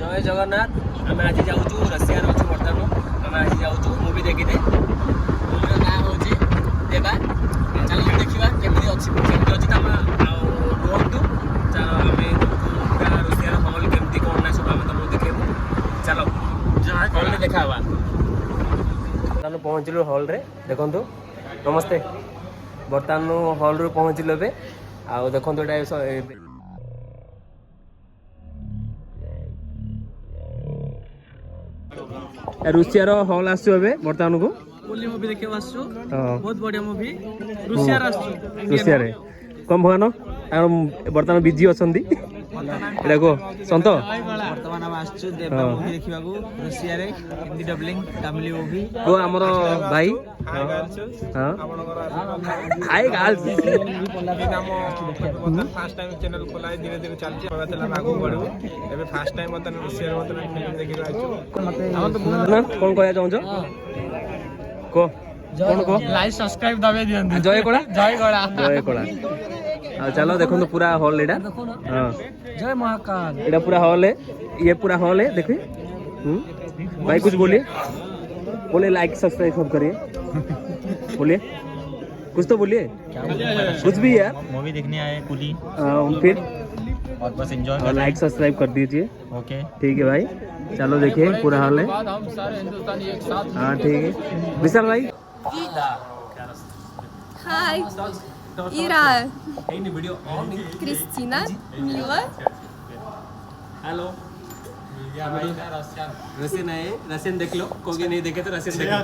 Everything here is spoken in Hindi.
जय जगन्नाथ आम आज जाऊँ रशिया अच्छु बर्तमान आम आज जाऊँ मुवी देखते मूवी ना हूँ देवा चल देखा केमी अच्छी अच्छी तुम रुहतु चल आम पूरा रशिया हल केमती कौन ना सब आम तुमको देखेबू चलो हल देखा पहुँचलु हल रे देखु नमस्ते बर्तमान हल रू पहुँचलु ए आउ देखो रुषिया हल आसु बर्तमान को ओली मूवी देखिए आसु बहुत बढ़िया मूवी रुषिया आसु रुषिया रे कम भगवान बर्तमान बिजी अच्छा देखो सत बर्तमान हम आसु देवा मूवी देखा रुषिया रे हिंदी डबलिंग तमिल मूवी वो आमर भाई hi girls fast time channel खोला है धीरे धीरे चलती है चला आगू बढ़ू एबे फास्ट टाइम मतलब रुषिया मतलब फिल्म देखि आइछु कौन कहया चाहछ को कौन को लाइक सब्सक्राइब दबे दियंतु जय कोड़ा जय गड़ा जय कोड़ा चलो देखो तो पूरा हॉल एटा हां जय महाकाल एटा पूरा हॉल है ये पूरा हॉल है देखिए भाई कुछ बोलिए बोले लाइक सब्सक्राइब सब करिए बोलिए कुछ तो बोलिए कुछ भी यार मूवी देखने आए कुली फिर और बस एंजॉय और लाइक सब्सक्राइब कर दीजिए ओके ठीक है भाई चलो देखिए पूरा हॉल है हम सारे हिंदुस्तानी एक साथ हाँ ठीक है विशाल भाई Hi, Ira, Cristina, Mila. Hello Russian है रशियन देख लो कोई नहीं देखे तो रशियन देख लो